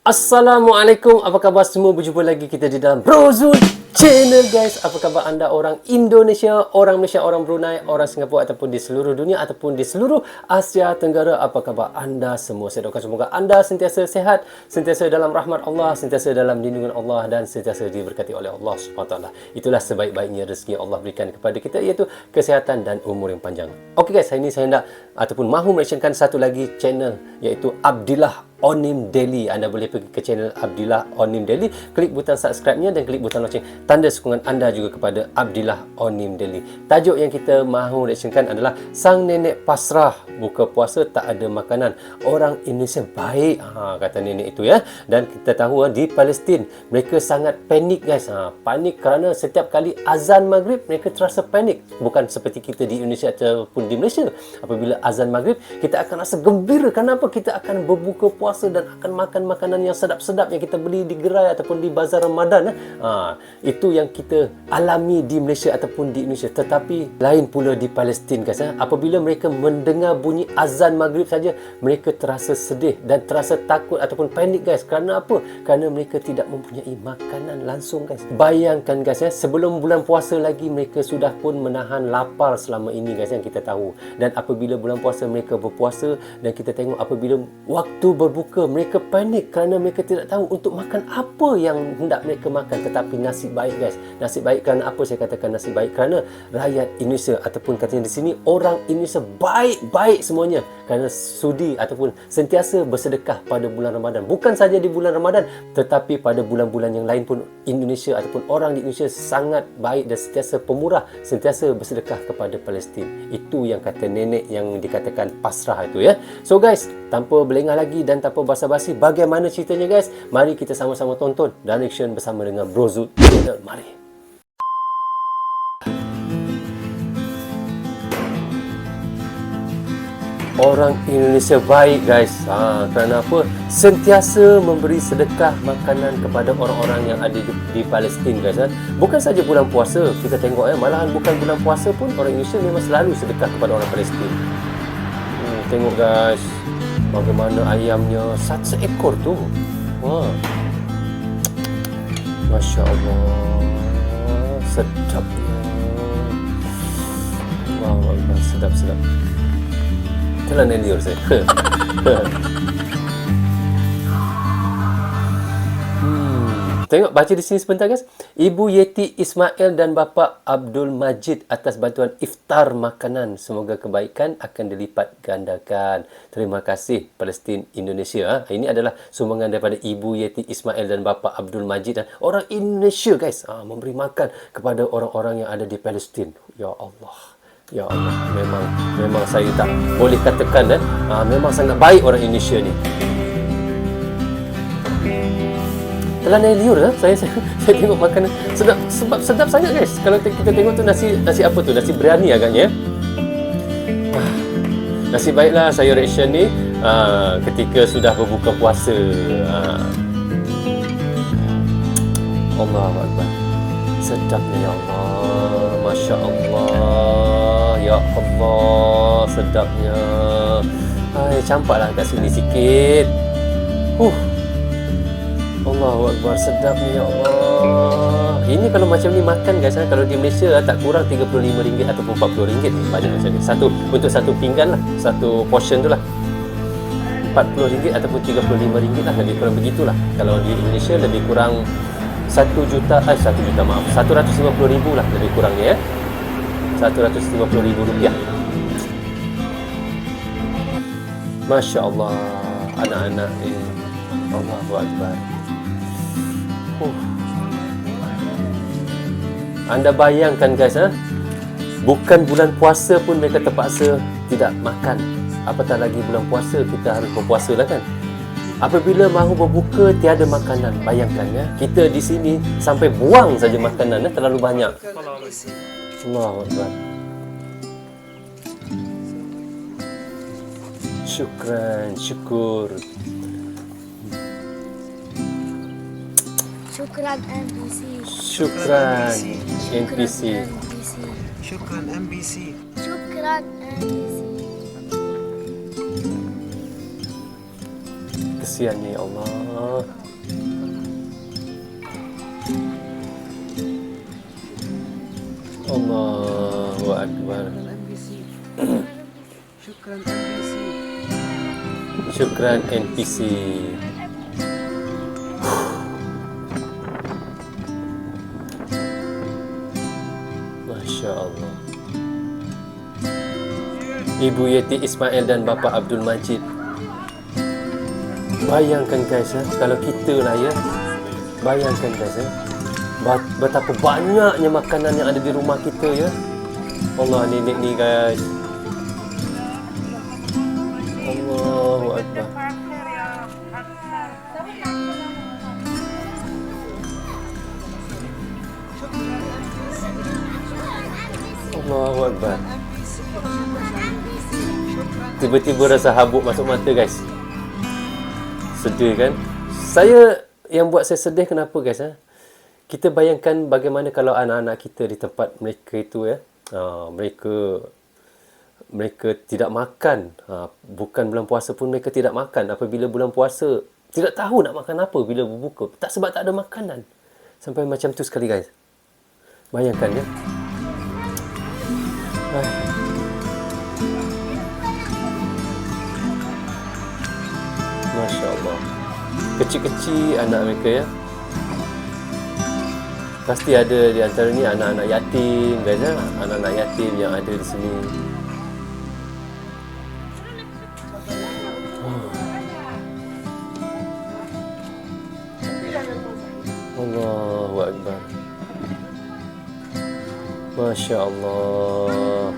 Assalamualaikum, apa khabar semua? Berjumpa lagi kita di dalam Brozul Channel guys. Apa khabar anda orang Indonesia, orang Malaysia, orang Brunei, orang Singapura ataupun di seluruh dunia ataupun di seluruh Asia Tenggara? Apa khabar anda semua? Saya doakan semoga anda sentiasa sihat, sentiasa dalam rahmat Allah, sentiasa dalam lindungan Allah dan sentiasa diberkati oleh Allah SWT. Itulah sebaik-baiknya rezeki Allah berikan kepada kita, iaitu kesihatan dan umur yang panjang. Okey guys, hari ini saya nak ataupun mahu mentionkan satu lagi channel, iaitu Abdillah Onim Daily. Anda boleh pergi ke channel Abdillah Onim Daily, klik butang subscribe-nya dan klik butang lonceng, tanda sokongan anda juga kepada Abdillah Onim Daily. Tajuk yang kita mahu reactionkan adalah Sang Nenek Pasrah buka puasa tak ada makanan. Orang Indonesia baik, kata nenek itu ya. Dan kita tahu di Palestin mereka sangat panik guys. Panik kerana setiap kali azan maghrib mereka terasa panik. Bukan seperti kita di Indonesia ataupun di Malaysia. Apabila azan maghrib kita akan rasa gembira. Kenapa? Kita akan berbuka puasa dan akan makan makanan yang sedap-sedap yang kita beli di gerai ataupun di bazar Ramadan. Itu yang kita alami di Malaysia ataupun di Indonesia. Tetapi lain pula di Palestin guys. Apabila mereka mendengar bunyi azan maghrib saja, mereka terasa sedih dan terasa takut ataupun panik guys. Kerana apa? Kerana mereka tidak mempunyai makanan langsung guys. Bayangkan guys sebelum bulan puasa lagi mereka sudah pun menahan lapar selama ini guys, yang kita tahu. Dan apabila bulan puasa mereka berpuasa dan kita tengok apabila waktu berbuka mereka panik kerana mereka tidak tahu untuk makan apa yang hendak mereka makan. Tetapi nasib baik guys. Nasib baik kerana apa saya katakan nasib baik? Kerana rakyat Indonesia ataupun katanya di sini orang Indonesia baik-baik semuanya kerana sudi ataupun sentiasa bersedekah pada bulan Ramadan. Bukan saja di bulan Ramadan tetapi pada bulan-bulan yang lain pun Indonesia ataupun orang di Indonesia sangat baik dan sentiasa pemurah, sentiasa bersedekah kepada Palestin. Itu yang kata nenek yang dikatakan pasrah itu ya. So guys, tanpa berlengah lagi dan tanpa basa-basi, bagaimana ceritanya guys? Mari kita sama-sama tonton dan reaction bersama dengan Brozul Channel. Mari. Orang Indonesia baik guys. Kerana apa? Sentiasa memberi sedekah makanan kepada orang-orang yang ada di Palestin guys. Bukan saja bulan puasa, kita tengok malahan bukan bulan puasa pun orang Indonesia memang selalu sedekah kepada orang Palestin. Tengok guys, bagaimana ayamnya satu ekor tu. Masya Allah, sedapnya. Wow, sedap-sedap. Telan liur saya. Tengok, baca di sini sebentar guys. Ibu Yeti Ismail dan bapa Abdul Majid atas bantuan iftar makanan. Semoga kebaikan akan dilipat gandakan. Terima kasih Palestin Indonesia. Ini adalah sumbangan daripada Ibu Yeti Ismail dan bapa Abdul Majid dan orang Indonesia guys. Memberi makan kepada orang-orang yang ada di Palestin. Ya Allah. Ya Allah, memang saya tak boleh katakan memang sangat baik orang Indonesia ni. Telan air liur saya tengok makanan sedap, sebab sedap sangat guys. Kalau kita tengok tu nasi apa tu? Nasi biryani agaknya. Nasib baiklah saya reaction ni ketika sudah berbuka puasa. Allahu Akbar. Sedapnya ya Allah. Masya Allah. Ya Allah, sedapnya. Campaklah kat sini sikit. Allahu Akbar, sedapnya ya Allah. Ini kalau macam ni makan guys, kalau di Malaysia tak kurang RM35 ataupun RM40 ni. Banyak macam ni. Untuk satu pinggan lah, satu portion tu lah. RM40 ataupun RM35 lah, lebih kurang begitulah. Kalau di Indonesia lebih kurang 1 juta, maaf, 150,000 lah lebih kurangnya ya. RM150,000. Masya Allah, anak-anak ini. Allahu Akbar. Anda bayangkan guys, bukan bulan puasa pun mereka terpaksa tidak makan. Apatah lagi bulan puasa, kita harus berpuasa lah kan. Apabila mahu berbuka tiada makanan, bayangkan ya. Kita di sini sampai buang saja makanan terlalu banyak. Allahu Akbar. Syukur. Syukran MBC. Syukran MBC. Syukran MBC. Kesian ya Allah. Allahu Akbar. MBC. Shukran MBC. Syukran NPC. Masya Allah. Ibu Yeti Ismail dan Bapa Abdul Majid. Bayangkan guys ya, kalau kita lah ya. Bayangkan guys ya. Betapa banyaknya makanan yang ada di rumah kita ya. Allah, nenek ni guys. Allahu Akbar. Allahu Akbar. Tiba-tiba rasa habuk masuk mata guys. Sedih kan? Yang buat saya sedih kenapa guys ha? Kita bayangkan bagaimana kalau anak-anak kita di tempat mereka itu ya. Mereka tidak makan. Bukan bulan puasa pun mereka tidak makan. Apabila bulan puasa tidak tahu nak makan apa bila berbuka. Sebab tak ada makanan. Sampai macam tu sekali guys. Bayangkan ya. Masya Allah. Kecil-kecil anak mereka ya. Pasti ada di antara ni anak-anak yatim guys ya. Anak-anak yatim yang ada di sini. Allahu Akbar. Masya Allah.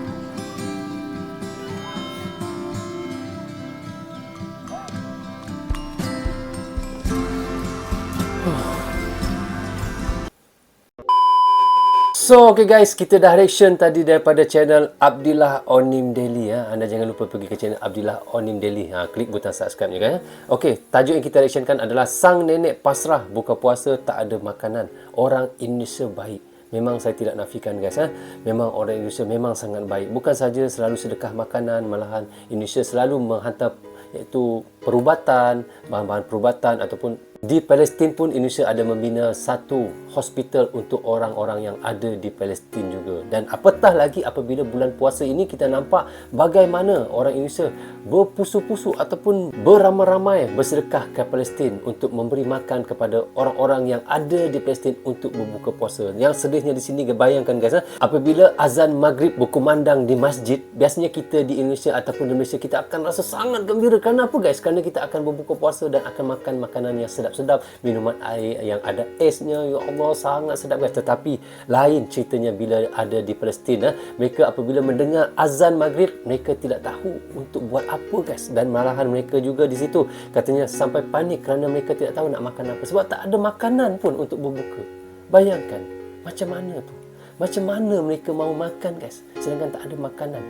So, okay guys, kita dah reaction tadi daripada channel Abdillah Onim Daily ya. Anda jangan lupa pergi ke channel Abdillah Onim Daily. Klik butang subscribe ni kan. Okey, tajuk yang kita reactionkan adalah Sang Nenek Pasrah Buka Puasa Tak Ada Makanan. Orang Indonesia Baik. Memang saya tidak nafikan guys ha. Memang orang Indonesia memang sangat baik. Bukan saja selalu sedekah makanan, malahan Indonesia selalu menghantar iaitu perubatan, bahan-bahan perubatan ataupun di Palestin pun Indonesia ada membina satu hospital untuk orang-orang yang ada di Palestin juga. Dan apatah lagi apabila bulan puasa ini kita nampak bagaimana orang Indonesia berpusu-pusu ataupun beramai-ramai bersedekah ke Palestin untuk memberi makan kepada orang-orang yang ada di Palestin untuk berbuka puasa. Yang sedihnya di sini bayangkan guys apabila azan maghrib berkumandang di masjid, biasanya kita di Indonesia ataupun di Malaysia kita akan rasa sangat gembira. Kerana apa guys? Kerana kita akan berbuka puasa dan akan makan makanan yang sedap-sedap, minuman air yang ada esnya, ya Allah sangat sedap guys. Tetapi lain ceritanya bila ada di Palestin mereka apabila mendengar azan maghrib mereka tidak tahu untuk buat apa guys, dan malahan mereka juga di situ katanya sampai panik kerana mereka tidak tahu nak makan apa sebab tak ada makanan pun untuk berbuka. Bayangkan macam mana tu, macam mana mereka mau makan guys sedangkan tak ada makanan.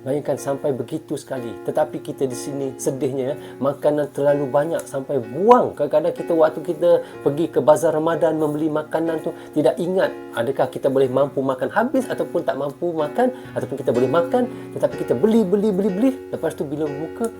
Bayangkan sampai begitu sekali. Tetapi kita di sini sedihnya makanan terlalu banyak sampai buang. Kadang-kadang kita waktu kita pergi ke bazar Ramadan membeli makanan tu tidak ingat adakah kita boleh mampu makan habis ataupun tak mampu makan, ataupun kita boleh makan tetapi kita beli lepas tu bila buka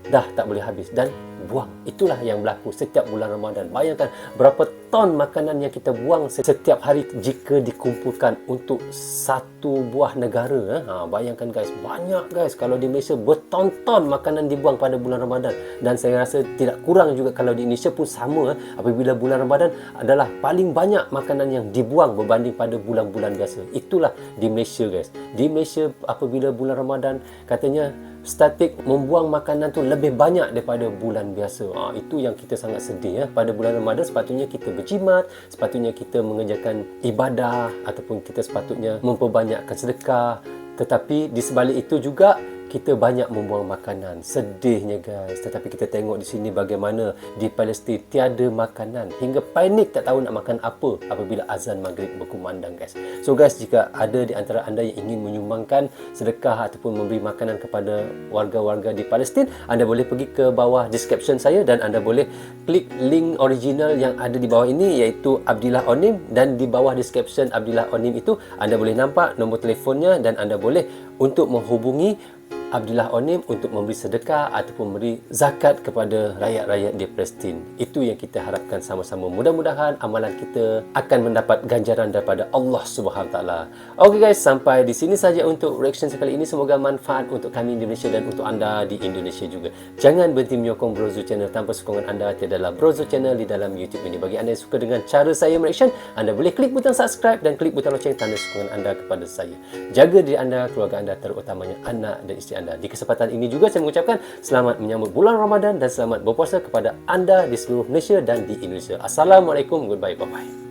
dah tak boleh habis dan buang. Itulah yang berlaku setiap bulan Ramadan. Bayangkan berapa ton makanan yang kita buang setiap hari jika dikumpulkan untuk satu buah negara. Bayangkan guys, banyak guys. Kalau di Malaysia berton-ton makanan dibuang pada bulan Ramadan, dan saya rasa tidak kurang juga kalau di Indonesia pun sama. Apabila bulan Ramadan adalah paling banyak makanan yang dibuang berbanding pada bulan-bulan biasa. Itulah di Malaysia guys. Di Malaysia apabila bulan Ramadan katanya statik membuang makanan tu lebih banyak daripada bulan biasa. Itu yang kita sangat sedih ya. Pada bulan Ramadan sepatutnya kita berjimat, sepatutnya kita mengerjakan ibadah ataupun kita sepatutnya memperbanyakkan sedekah. Tetapi di sebalik itu juga kita banyak membuang makanan. Sedihnya guys. Tetapi kita tengok di sini bagaimana di Palestin tiada makanan. Hingga panik tak tahu nak makan apa apabila azan maghrib berkumandang guys. So guys, jika ada di antara anda yang ingin menyumbangkan sedekah ataupun memberi makanan kepada warga-warga di Palestin, anda boleh pergi ke bawah description saya dan anda boleh klik link original yang ada di bawah ini iaitu Abdillah Onim, dan di bawah description Abdillah Onim itu anda boleh nampak nombor telefonnya dan anda boleh untuk menghubungi Abdullah Onim untuk memberi sedekah ataupun memberi zakat kepada rakyat-rakyat di Palestin. Itu yang kita harapkan sama-sama. Mudah-mudahan amalan kita akan mendapat ganjaran daripada Allah Subhanahu Taala. Okey guys, sampai di sini saja untuk reaction sekali ini. Semoga manfaat untuk kami di Malaysia dan untuk anda di Indonesia juga. Jangan berhenti menyokong Brozo Channel. Tanpa sokongan anda tiadalah Brozo Channel di dalam YouTube ini. Bagi anda yang suka dengan cara saya mereaction, anda boleh klik butang subscribe dan klik butang loceng tanda sokongan anda kepada saya. Jaga diri anda, keluarga anda, terutamanya anak dan isteri anda. Di kesempatan ini juga saya mengucapkan selamat menyambut bulan Ramadan dan selamat berpuasa kepada anda di seluruh Malaysia dan di Indonesia. Assalamualaikum, goodbye, bye-bye.